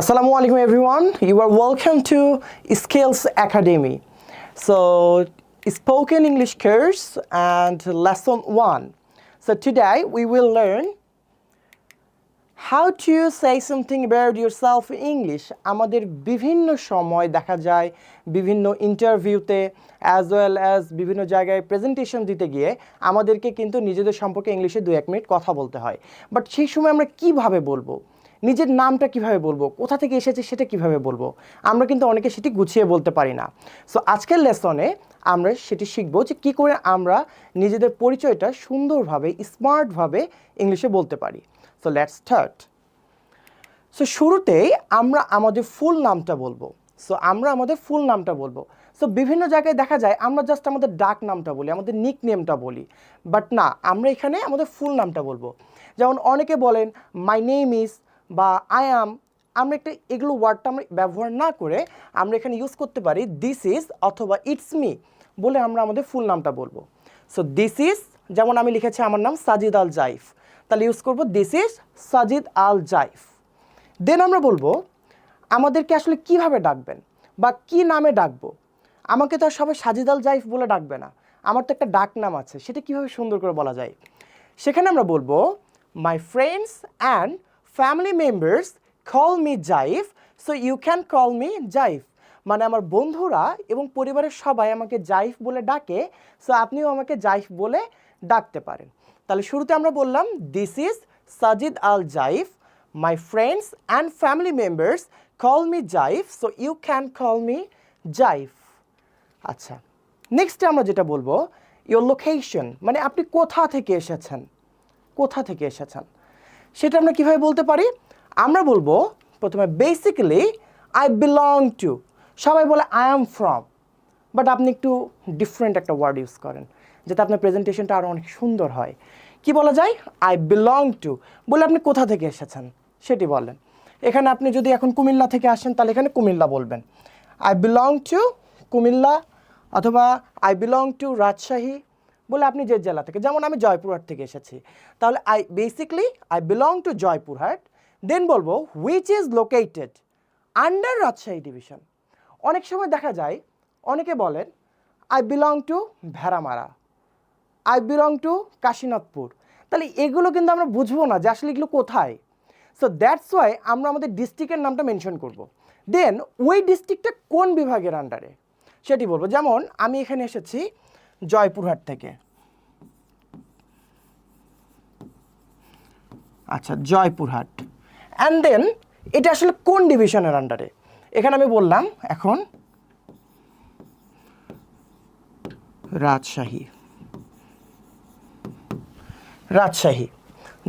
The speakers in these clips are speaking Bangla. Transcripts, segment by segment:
Assalamu alaikum everyone. You are welcome to Skills Academy. So, spoken English course and lesson 1. So today we will learn how to say something about yourself in English. আমাদের বিভিন্ন সময় দেখা যায় বিভিন্ন ইন্টারভিউতে as well as বিভিন্ন জায়গায় প্রেজেন্টেশন দিতে গিয়ে আমাদেরকে কিন্তু নিজেদের সম্পর্কে ইংলিশে 2-1 মিনিট কথা বলতে হয়। বাট সেই সময় আমরা কিভাবে বলবো? নিজের নামটা কিভাবে বলবো, কোথা থেকে এসেছে সেটা কিভাবে বলবো, আমরা কিন্তু অনেকে সেটি গুছিয়ে বলতে পারি না। সো আজকের লেসনে আমরা সেটি শিখবো যে কী করে আমরা নিজেদের পরিচয়টা সুন্দরভাবে স্মার্টভাবে ইংলিশে বলতে পারি। So let's start. সো শুরুতেই আমরা আমাদের ফুল নামটা বলবো। সো বিভিন্ন জায়গায় দেখা যায় আমরা জাস্ট আমাদের ডাক নামটা বলি, আমাদের নিক নেমটা বলি, বাট না, আমরা এখানে আমাদের ফুল নামটা বলবো। যেমন অনেকে বলেন মাই নেম ইজ বা আই অ্যাম, আমরা একটা এগুলো ওয়ার্ডটা আমরা ব্যবহার না করে আমরা এখানে ইউজ করতে পারি দিস ইজ অথবা ইটস মি বলে আমরা আমাদের ফুল নামটা বলবো। সো দিস ইজ, যেমন আমি লিখেছি আমার নাম সাজিদ আল জাইফ, তাহলে ইউজ করবো দিস ইজ সাজিদ আল জাইফ। দেন আমরা বলবো আমাদেরকে আসলে কিভাবে ডাকবেন বা কি নামে ডাকবো। আমাকে তো আর সবাই সাজিদ আল জাইফ বলে ডাকবে না, আমার তো একটা ডাক নাম আছে, সেটা কীভাবে সুন্দর করে বলা যায়। সেখানে আমরা বলবো my friends and family members call me Zaif, so you can call me Zaif. মানে আমার বন্ধুরা এবং পরিবারের সবাই আমাকে জাইফ বলে ডাকে, সো আপনিও আমাকে জাইফ বলে ডাকতে পারেন। তাহলে শুরুতে আমরা বললাম this is Sajid Al Zaif, my friends and family members call me Zaif, so you can call me Zaif. আচ্ছা, নেক্সটে আমরা যেটা বলবো ইয়োর লোকেশন, মানে আপনি কোথা থেকে এসেছেন, সেটা আমরা কীভাবে বলতে পারি। আমরা বলবো প্রথমে বেসিক্যালি আই বিলং টু, সবাই বলে আই অ্যাম ফ্রম, বাট আপনি একটু ডিফারেন্ট একটা ওয়ার্ড ইউজ করেন যাতে আপনার প্রেজেন্টেশনটা আরও অনেক সুন্দর হয়। কি বলা যায়? আই বিলং টু বলে আপনি কোথা থেকে এসেছেন সেটি বলেন। এখানে আপনি যদি এখন কুমিল্লা থেকে আসেন তাহলে এখানে কুমিল্লা বলবেন, আই বিলং টু কুমিল্লা, অথবা আই বিলং টু রাজশাহী বলে আপনি যে জেলা থেকে, যেমন আমি জয়পুরহাট থেকে এসেছি, তাহলে আই বিলং টু জয়পুরহাট। দেন বলবো which is located under Rajshahi division. অনেক সময় দেখা যায় অনেকে বলেন I belong to Bheramara, I belong to Kashinathpur, তাহলে এগুলো কিন্তু আমরা বুঝবো না যে আসলে এগুলো কোথায়। সো দ্যাটস ওয়াই আমরা আমাদের ডিস্ট্রিক্টের নামটা মেনশন করব। দেন ওই ডিস্ট্রিক্টটা কোন বিভাগের আন্ডারে সেটি বলবো। যেমন আমি এখানে এসেছি জয়পুরহাট থেকে, আচ্ছা জয়পুরহাট, অ্যান্ড দেন এটা আসলে কোন ডিভিশনের আন্ডারে, এখানে আমি বললাম এখন রাজশাহী,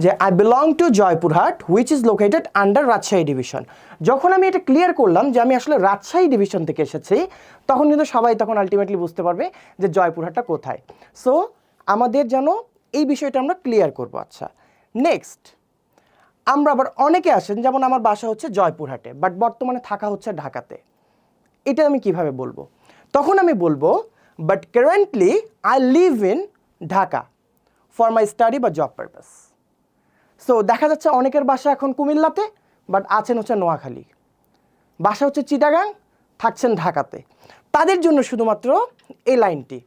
যে I belong to Joypurhat which is located under Rajshahi division. যখন আমি এটা ক্লিয়ার করলাম যে আমি আসলে রাজশাহী ডিভিশন থেকে এসেছি, তখন কিন্তু সবাই তখন আলটিমেটলি বুঝতে পারবে যে জয়পুরহাটটা কোথায়। সো আমাদের যেন এই বিষয়টা আমরা ক্লিয়ার করব। আচ্ছা, নেক্সট আমরা আবার অনেকে আসেন, যেমন আমার বাসা হচ্ছে জয়পুরহাটে বাট বর্তমানে থাকা হচ্ছে ঢাকাতে, এটা আমি কিভাবে বলবো? তখন আমি বলবো but currently I live in Dhaka for my study বা জব পারপাস। সো দেখা যাচ্ছে অনেকের বাসা এখন কুমিল্লাতে বাট আছেন হচ্ছে নোয়াখালী, বাসা হচ্ছে চিটাগাং, থাকছেন ঢাকাতে, তাদের জন্য শুধুমাত্র এই লাইনটি।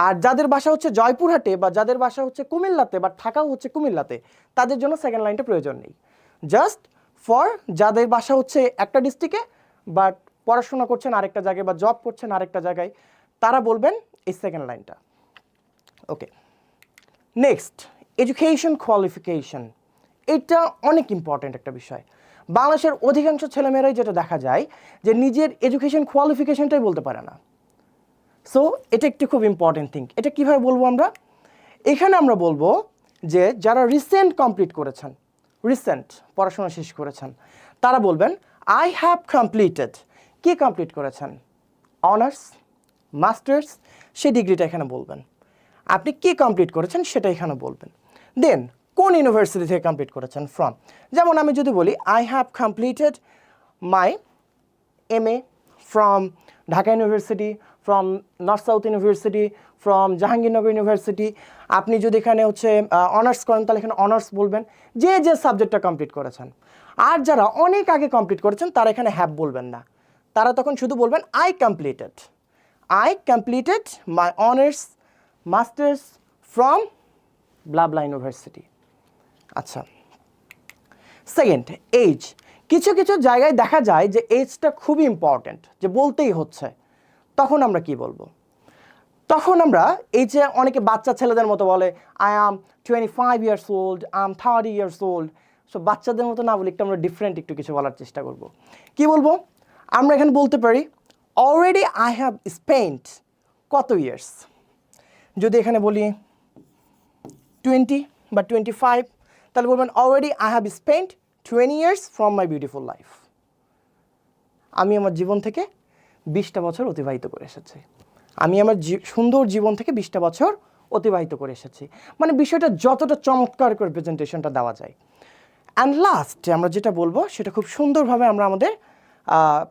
আর যাদের বাসা হচ্ছে জয়পুরহাটে বা যাদের বাসা হচ্ছে কুমিল্লাতে বাট থাকাও হচ্ছে কুমিল্লাতে, তাদের জন্য সেকেন্ড লাইনটা প্রয়োজন নেই। জাস্ট ফর যাদের বাসা হচ্ছে একটা ডিস্ট্রিক্টে বাট পড়াশোনা করছেন আরেকটা জায়গায় বা জব করছেন আরেকটা জায়গায়, তারা বলবেন এই সেকেন্ড লাইনটা। ওকে, নেক্সট এডুকেশন কোয়ালিফিকেশন, এটা অনেক ইম্পর্ট্যান্ট একটা বিষয়। বাংলাদেশের অধিকাংশ ছেলেমেয়েরাই যেটা দেখা যায় যে নিজের এডুকেশন কোয়ালিফিকেশনটাই বলতে পারে না। সো এটা একটি খুব ইম্পর্ট্যান্ট থিং। এটা কীভাবে বলবো আমরা? এখানে আমরা বলবো যে যারা রিসেন্ট কমপ্লিট করেছেন, রিসেন্ট পড়াশোনা শেষ করেছেন, তারা বলবেন আই হ্যাভ কমপ্লিটেড। কি কমপ্লিট করেছেন? অনার্স, মাস্টার্স, সেই ডিগ্রিটা এখানে বলবেন। আপনি কি কমপ্লিট করেছেন সেটা এখানে বলবেন। দেন কোন ইউনিভার্সিটি থেকে কমপ্লিট করেছেন? ফ্রম। যেমন আমি যদি বলি I have completed my MA from Dhaka university, from north south university, from Jahangirnagar university. আপনি যদি এখানে হচ্ছে অনার্স করেন তাহলে এখানে অনার্স বলবেন, যে যে সাবজেক্টটা কমপ্লিট করেছেন। আর যারা অনেক আগে কমপ্লিট করেছেন তারা এখানে হ্যাভ বলবেন না, তারা তখন শুধু বলবেন I completed my honours masters from blah blah university. আচ্ছা, সেকেন্ড, এজ। কিছু কিছু জায়গায় দেখা যায় যে এজটা খুবই ইম্পর্ট্যান্ট, যে বলতেই হচ্ছে, তখন আমরা কি বলবো? তখন আমরা এই যে অনেকে বাচ্চা ছেলেদের মতো বলে I am 25 years old, I am 30 years old. So বাচ্চাদের মতো না বলে একটু আমরা ডিফারেন্ট একটু কিছু বলার চেষ্টা করব। কি বলবো? আমরা এখানে বলতে পারি অলরেডি আই হ্যাভ স্পেন্ট কত ইয়ার্স। যদি এখানে বলি 20 বা 25, তাহলে বলবেন already I have spent 20 years from my beautiful life. আমি আমার জীবন থেকে 20টা বছর অতিবাহিত করে এসেছি। আমি আমার সুন্দর জীবন থেকে 20টা বছর অতিবাহিত করে এসেছি। মানে বিষয়টা যতটা চমৎকার করে প্রেজেন্টেশনটা দেওয়া যায়। অ্যান্ড লাস্টে আমরা যেটা বলবো সেটা খুব সুন্দরভাবে আমরা আমাদের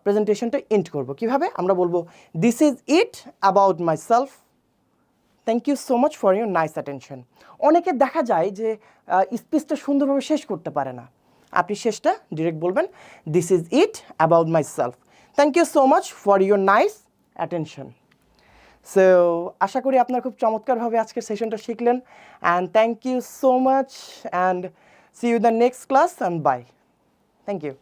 প্রেজেন্টেশনটা এন্ড করব। কিভাবে? আমরা বলবো this is it about myself, thank you so much for your nice attention. অনেকে দেখা যায় যে স্পিচটা সুন্দরভাবে শেষ করতে পারে না, আপনি শেষটা ডিরেক্ট বলবেন this is it about myself, thank you so much for your nice attention. So আশা করি আপনারা খুব চমৎকারভাবে আজকের সেশনটা শিখলেন, and thank you so much, and see you the next class, and bye. Thank you.